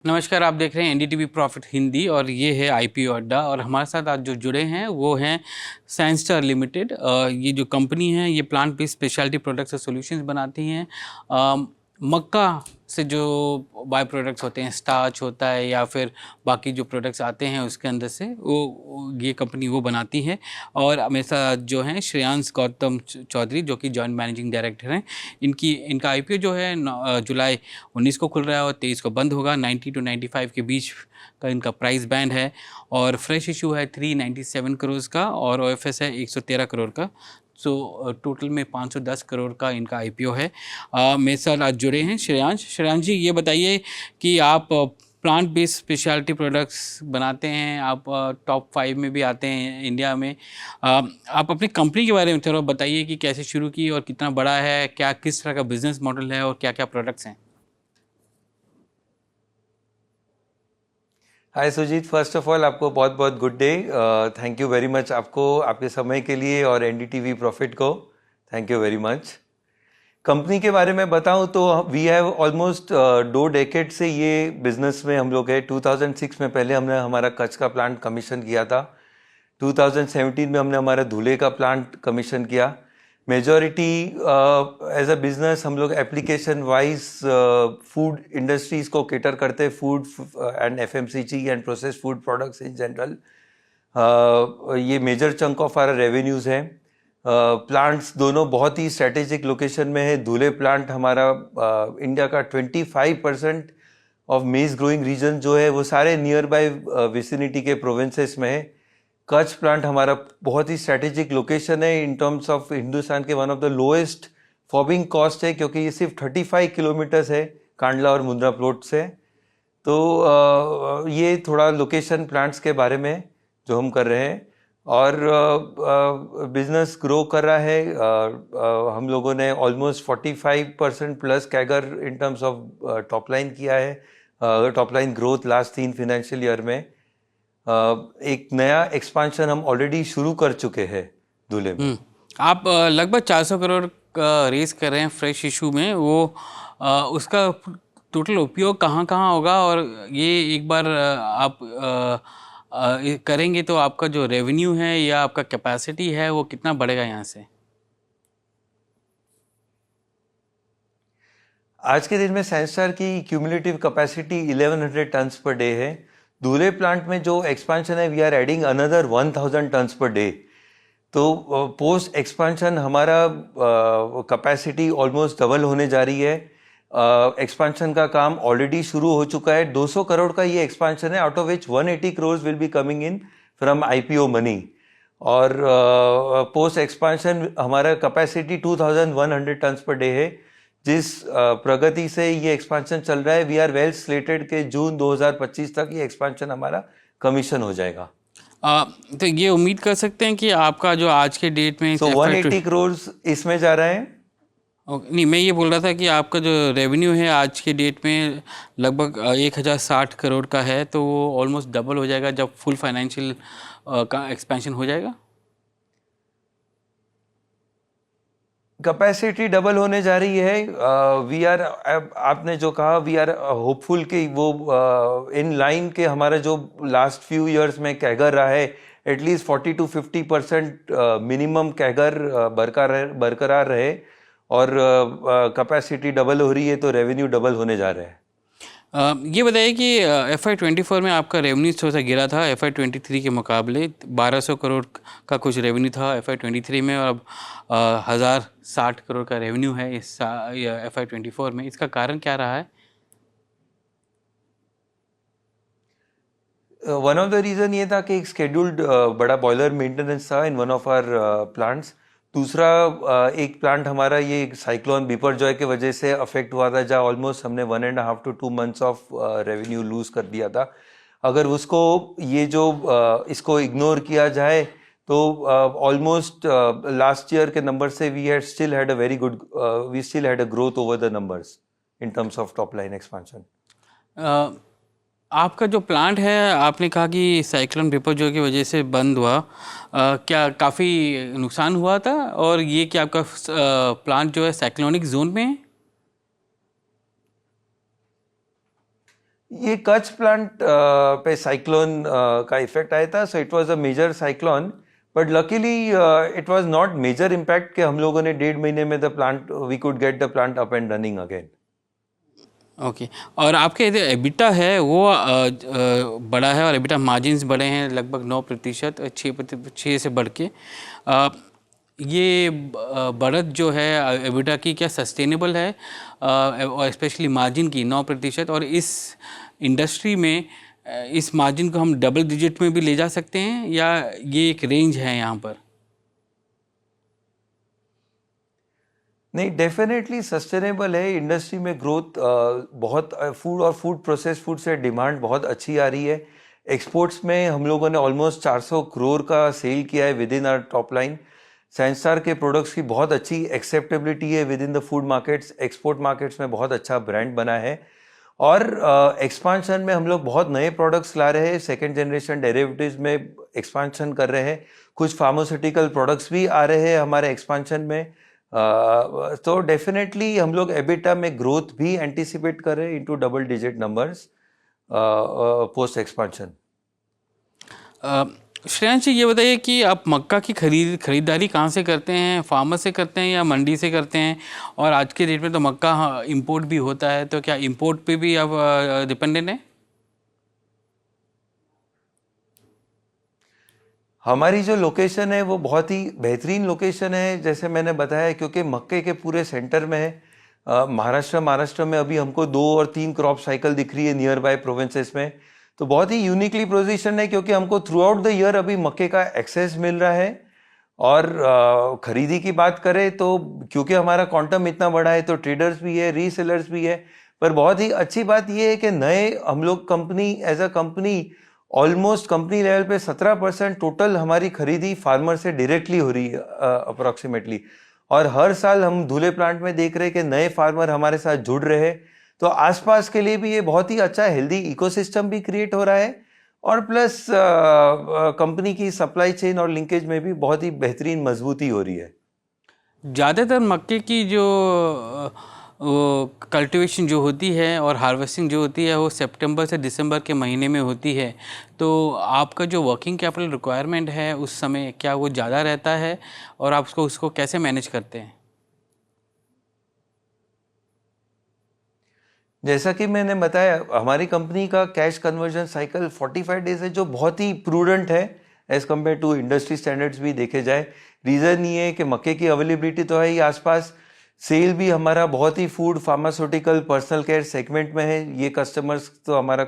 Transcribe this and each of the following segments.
नमस्कार, आप देख रहे हैं एनडीटीवी प्रॉफिट हिंदी और ये है आईपीओ अड्डा। और हमारे साथ आज जो जुड़े हैं वो हैं साइंसस्टार लिमिटेड। ये जो कंपनी है ये प्लांट बेस्ड स्पेशलिटी प्रोडक्ट्स और सॉल्यूशंस बनाती हैं। मक्का से जो बाय प्रोडक्ट्स होते हैं, स्टार्च होता है या फिर बाकी जो प्रोडक्ट्स आते हैं उसके अंदर से वो ये कंपनी वो बनाती है। और मेरे साथ जो हैं श्रेयांश गौतम चौधरी जो कि जॉइंट मैनेजिंग डायरेक्टर हैं। इनका आईपीओ जो है जुलाई 19 को खुल रहा है और 23 को बंद होगा। 90 to 95 के बीच का इनका प्राइस बैंड है और फ्रेश इशू है 397 करोड़ का और ओएफएस है 113 करोड़ का। सो टोटल में 510 करोड़ का इनका आईपीओ है। मेरे साथ आज जुड़े हैं श्रेयांश जी, ये बताइए कि आप प्लांट बेस्ड स्पेशलिटी प्रोडक्ट्स बनाते हैं, आप टॉप 5 में भी आते हैं इंडिया में। आप अपनी कंपनी के बारे में थोड़ा बताइए कि कैसे शुरू की और कितना बड़ा है, क्या किस तरह का बिजनेस मॉडल है और क्या क्या प्रोडक्ट्स हैं। हाय सुजीत, फर्स्ट ऑफ ऑल आपको बहुत बहुत good day. Thank you very much आपको, आपके समय के लिए, और एनडीटीवी प्रॉफिट को thank you very much. Company के बारे में बताऊं तो वी हैव ऑलमोस्ट 2 डेकेड से ये बिजनेस में हम लोग हैं। 2006 में पहले हमने हमारा कच्छ का प्लांट कमीशन किया था। 2017 में हमने हमारा धुले का प्लांट कमीशन किया। मेजॉरिटी एज अ बिजनेस हम लोग एप्लीकेशन वाइज फूड इंडस्ट्रीज को केटर करते हैं, food and FMCG and process food products in general. ये major chunk of our revenues हैं। प्लांट्स दोनों बहुत ही स्ट्रेटेजिक लोकेशन में है। धुले प्लांट हमारा इंडिया का 25% ऑफ मेज ग्रोइंग रीजन जो है वो सारे नियर बाय विसिनिटी के प्रोविंसेस में है। कच्छ प्लांट हमारा बहुत ही स्ट्रेटेजिक लोकेशन है इन टर्म्स ऑफ हिंदुस्तान के one of the lowest fobbing cost है, क्योंकि ये सिर्फ 35 किलोमीटर्स है कांडला और मुंद्रा प्लॉट से। तो ये थोड़ा लोकेशन प्लांट्स के बारे में जो हम कर रहे हैं। और बिजनेस ग्रो कर रहा है। हम लोगों ने almost 45% plus CAGR in terms of top line किया है। Top line growth last 3 financial year में। एक नया एक्सपांशन हम ऑलरेडी शुरू कर चुके हैं धुले में। आप लगभग 400 करोड़ का रेस कर रहे हैं फ्रेश इशू में। वो उसका टोटल उपयोग कहाँ कहाँ होगा, और ये एक बार आप करेंगे तो आपका जो रेवेन्यू है या आपका कैपेसिटी है वो कितना बढ़ेगा यहाँ से? आज के दिन में साइंसस्टार की cumulative capacity 1100 tons per day है। धुले प्लांट में जो एक्सपांशन है we are adding another 1000 tons per day. तो पोस्ट एक्सपांशन हमारा कैपेसिटी ऑलमोस्ट डबल होने जा रही है। एक्सपांशन का काम ऑलरेडी शुरू हो चुका है। 200 करोड़ का ये एक्सपांशन है, out of which 180 crore will be coming in from IPO money. और पोस्ट एक्सपांशन हमारा कैपेसिटी 2100 टन्स पर डे है। जिस प्रगति से ये एक्सपांशन चल रहा है वी आर वेल स्लेटेड के जून 2025 तक ये एक्सपांशन हमारा कमीशन हो जाएगा। तो ये उम्मीद कर सकते हैं कि आपका जो आज के डेट में 180 करोड़ इसमें जा रहा है। नहीं, मैं ये बोल रहा था कि आपका जो रेवेन्यू है आज के डेट में लगभग 1060 करोड़ का है, तो वो ऑलमोस्ट डबल हो जाएगा जब फुल फाइनेंशियल का एक्सपेंशन हो जाएगा। कैपेसिटी डबल होने जा रही है। वी आर, आपने जो कहा, वी आर होपफुल कि वो इन लाइन के हमारा जो लास्ट फ्यू इयर्स में कैगर रहा है एटलीस्ट 40 to 50% मिनिमम कैगर बरकरार रहे। और कैपेसिटी डबल हो रही है तो रेवेन्यू डबल होने जा रहा है। ये बताइए कि FY24 में आपका रेवेन्यू थोड़ा सा गिरा था FY 23 के मुकाबले। 1200 करोड़ का कुछ रेवेन्यू था FY 23 में और अब 1060 करोड़ का रेवेन्यू है इस FY 24 में। इसका कारण क्या रहा है? वन ऑफ द रीज़न ये था कि एक शेड्यूल्ड बड़ा बॉयलर मेंटेनेंस था in one of our plants. दूसरा एक प्लांट हमारा ये साइक्लोन बिपरजॉय के वजह से अफेक्ट हुआ था, जहाँ ऑलमोस्ट हमने 1.5 to 2 months of revenue lose कर दिया था। अगर उसको ये जो इसको इग्नोर किया जाए तो ऑलमोस्ट लास्ट ईयर के नंबर से we still had a growth over the numbers in terms of top line expansion. आपका जो प्लांट है, आपने कहा कि साइक्लोन बिपरजॉय की वजह से बंद हुआ। क्या काफ़ी नुकसान हुआ था? और ये कि आपका प्लांट जो है साइक्लोनिक जोन में है? ये कच्छ प्लांट पे साइक्लोन का इफेक्ट आया था, so it was a major cyclone, but luckily it was not major impact कि हम लोगों ने 1.5 महीने में the plant we could get the plant up and running again. Okay. और आपके जो एबिटा है वो बड़ा है और एबिटा मार्जिन्स बड़े हैं लगभग 9%, 6 से बढ़ के। ये बढ़त जो है एबिटा की क्या सस्टेनेबल है, और स्पेशली मार्जिन की 9%, और इस इंडस्ट्री में इस मार्जिन को हम डबल डिजिट में भी ले जा सकते हैं या ये एक रेंज है यहाँ पर? नहीं, डेफिनेटली सस्टेनेबल है। इंडस्ट्री में ग्रोथ बहुत फूड और फूड प्रोसेस फूड से डिमांड बहुत अच्छी आ रही है। एक्सपोर्ट्स में हम लोगों ने ऑलमोस्ट 400 करोड़ का सेल किया है within our top line. Sanstar के प्रोडक्ट्स की बहुत अच्छी एक्सेप्टेबिलिटी है within the food markets. Export markets में बहुत अच्छा ब्रांड बना है और एक्सपांशन में हम लोग बहुत नए प्रोडक्ट्स ला रहे हैं। सेकेंड जनरेशन डेरिवेटिव्स में एक्सपांशन कर रहे हैं। कुछ फार्मास्यूटिकल प्रोडक्ट्स भी आ रहे हैं हमारे एक्सपांशन में। तो डेफिनेटली हम लोग एबिटा में ग्रोथ भी एंटिसिपेट कर रहे हैं into double digit numbers post expansion. Shreyansh ji, ये बताइए कि आप मक्का की खरीदारी कहाँ से करते हैं? फार्मर से करते हैं या मंडी से करते हैं? और आज के डेट में तो मक्का इंपोर्ट भी होता है, तो क्या इंपोर्ट पे भी आप डिपेंडेंट हैं? हमारी जो लोकेशन है वो बहुत ही बेहतरीन लोकेशन है, जैसे मैंने बताया, क्योंकि मक्के के पूरे सेंटर में है। महाराष्ट्र में अभी हमको 2 और 3 क्रॉप साइकिल दिख रही है नियर बाय प्रोविंसेस में, तो बहुत ही यूनिकली पोजीशन है क्योंकि हमको थ्रू आउट द ईयर अभी मक्के का एक्सेस मिल रहा है। और खरीदी की बात करें तो क्योंकि हमारा क्वांटम इतना बड़ा है तो ट्रेडर्स भी है, रीसेलर्स भी है, पर बहुत ही अच्छी बात यह है कि नए हम लोग company as a company almost company level पे 17% टोटल हमारी खरीदी फार्मर से डायरेक्टली हो रही है अप्रोक्सीमेटली। और हर साल हम धुले प्लांट में देख रहे हैं कि नए फार्मर हमारे साथ जुड़ रहे हैं, तो आसपास के लिए भी ये बहुत ही अच्छा हेल्दी इकोसिस्टम भी क्रिएट हो रहा है और प्लस कंपनी की सप्लाई चेन और लिंकेज में भी बहुत ही बेहतरीन मजबूती हो रही है। ज़्यादातर मक्के की जो कल्टीवेशन जो होती है और हार्वेस्टिंग जो होती है वो सितंबर से दिसंबर के महीने में होती है, तो आपका जो वर्किंग कैपिटल रिक्वायरमेंट है उस समय क्या वो ज़्यादा रहता है और आप उसको कैसे मैनेज करते हैं? जैसा कि मैंने बताया, हमारी कंपनी का कैश कन्वर्जन साइकिल 45 डेज है, जो बहुत ही प्रूडेंट है as compared to industry standards भी देखे जाए। रीज़न ये है कि मक्के की अवेलेबिलिटी तो है ही आसपास, सेल भी हमारा बहुत ही food, pharmaceutical, personal care segment में है। ये कस्टमर्स तो हमारा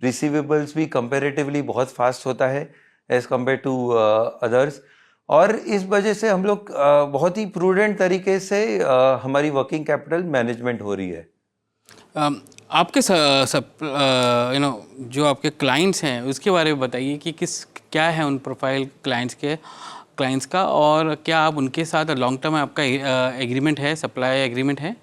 रिसीवेबल्स भी कंपेरेटिवली बहुत फास्ट होता है एज कम्पेयर टू अदर्स, और इस वजह से हम लोग बहुत ही प्रूडेंट तरीके से हमारी वर्किंग कैपिटल मैनेजमेंट हो रही है। आपके जो आपके क्लाइंट्स हैं उसके बारे में बताइए कि क्या है उन प्रोफाइल क्लाइंट्स का, और क्या आप उनके साथ लॉन्ग टर्म में आपका एग्रीमेंट है, सप्लाई एग्रीमेंट है?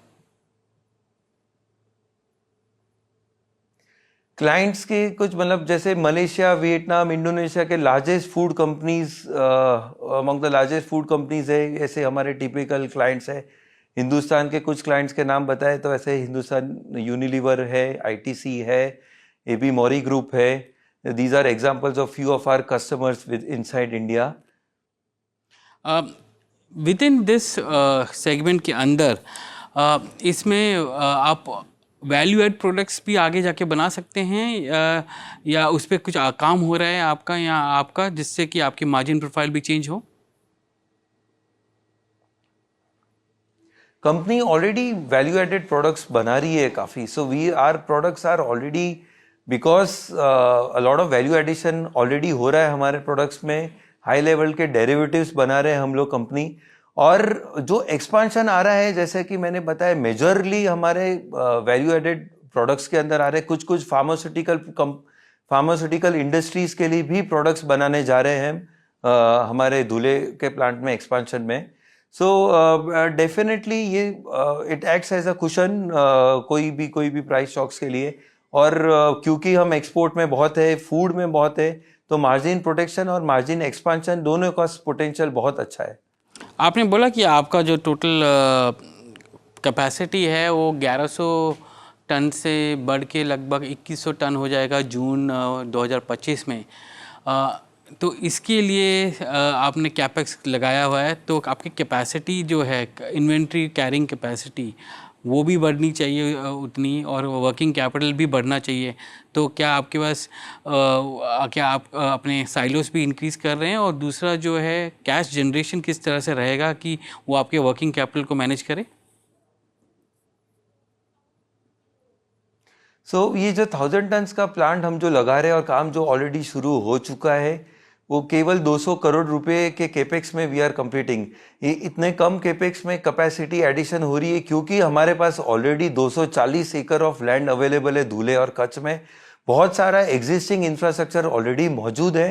क्लाइंट्स के कुछ मतलब जैसे मलेशिया, वियतनाम, इंडोनेशिया के largest food companies, among the largest food companies है, ऐसे हमारे टिपिकल क्लाइंट्स है। हिंदुस्तान के कुछ क्लाइंट्स के नाम बताए तो ऐसे हिंदुस्तान यूनिलीवर है, आईटीसी है, एबी मॉरी ग्रुप है। These are examples of few of our customers with inside India. Within this segment के अंदर इसमें आप वैल्यू एड प्रोडक्ट्स भी आगे जाके बना सकते हैं या उस पर कुछ काम हो रहा है आपका जिससे कि आपकी मार्जिन प्रोफाइल भी चेंज हो? Company already value added products बना रही है काफ़ी, so we are products are already, because a lot of value addition already हो रहा है हमारे प्रोडक्ट्स में। हाई लेवल के डेरिवेटिव्स बना रहे हैं हम लोग कंपनी, और जो एक्सपांशन आ रहा है जैसे कि मैंने बताया मेजरली हमारे वैल्यू एडेड प्रोडक्ट्स के अंदर आ रहे हैं। कुछ फार्मास्यूटिकल इंडस्ट्रीज के लिए भी प्रोडक्ट्स बनाने जा रहे हैं हमारे धुले के प्लांट में एक्सपांशन में। सो डेफिनेटली ये it acts as a cushion कोई भी प्राइस शॉक्स के लिए, और क्योंकि हम एक्सपोर्ट में बहुत है, फूड में बहुत है, तो मार्जिन प्रोटेक्शन और मार्जिन एक्सपांशन दोनों का पोटेंशियल बहुत अच्छा है। आपने बोला कि आपका जो टोटल कैपेसिटी है वो 1100 टन से बढ़ के लगभग 2100 टन हो जाएगा जून 2025 में। तो इसके लिए आपने कैपेक्स लगाया हुआ है, तो आपकी कैपेसिटी जो है इन्वेंट्री कैरिंग कैपेसिटी वो भी बढ़नी चाहिए उतनी, और वर्किंग कैपिटल भी बढ़ना चाहिए। तो क्या आपके पास क्या आप अपने साइलोस भी इंक्रीज़ कर रहे हैं, और दूसरा जो है कैश जनरेशन किस तरह से रहेगा कि वो आपके वर्किंग कैपिटल को मैनेज करे? ये जो 1000 टन्स का प्लांट हम जो लगा रहे हैं और काम जो ऑलरेडी शुरू हो चुका है, वो केवल 200 करोड़ रुपए के केपेक्स में वी आर कंप्लीटिंग। ये इतने कम केपेक्स में कैपेसिटी एडिशन हो रही है क्योंकि हमारे पास ऑलरेडी 240 एकड़ ऑफ लैंड अवेलेबल है धुले और कच्छ में। बहुत सारा एग्जिस्टिंग इंफ्रास्ट्रक्चर ऑलरेडी मौजूद है।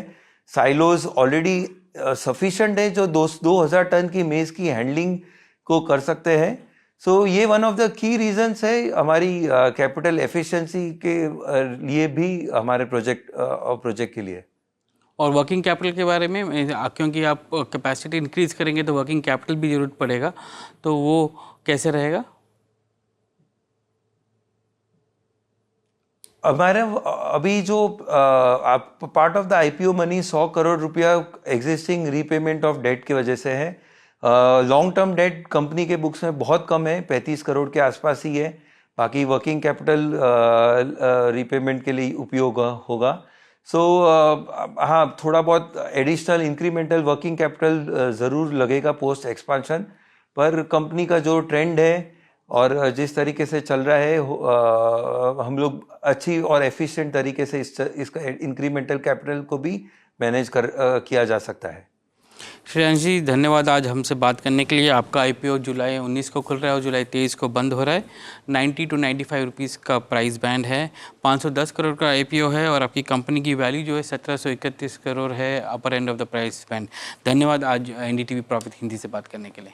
साइलोज ऑलरेडी सफिशिएंट है जो 2000 टन की मेज की हैंडलिंग को कर सकते हैं। ये one of the key reasons है हमारी कैपिटल एफिशिएंसी के लिए भी, हमारे प्रोजेक्ट के लिए। और वर्किंग कैपिटल के बारे में, क्योंकि आप कैपेसिटी इंक्रीज करेंगे तो वर्किंग कैपिटल भी ज़रूरत पड़ेगा, तो वो कैसे रहेगा? हमारे अभी जो part of the IPO money 100 crore रुपया एग्जिस्टिंग रीपेमेंट ऑफ डेट की वजह से है। लॉन्ग टर्म डेट कंपनी के बुक्स में बहुत कम है, 35 करोड़ के आसपास ही है। बाकी वर्किंग कैपिटल रीपेमेंट के लिए उपयोग होगा। हाँ, थोड़ा बहुत एडिशनल इंक्रीमेंटल वर्किंग कैपिटल ज़रूर लगेगा पोस्ट एक्सपांशन, पर कंपनी का जो ट्रेंड है और जिस तरीके से चल रहा है, हम लोग अच्छी और एफिशिएंट तरीके से इसका इंक्रीमेंटल कैपिटल को भी मैनेज किया जा सकता है। श्रेयांश जी, धन्यवाद आज हमसे बात करने के लिए। आपका आईपीओ जुलाई 19 को खुल रहा है और जुलाई 23 को बंद हो रहा है। 90 to 95 रुपीज़ का प्राइस बैंड है। 510 करोड़ का आईपीओ है और आपकी कंपनी की वैल्यू जो है 1731 करोड़ है, upper end of the price band. धन्यवाद आज एनडीटीवी प्रॉफिट हिंदी से बात करने के लिए।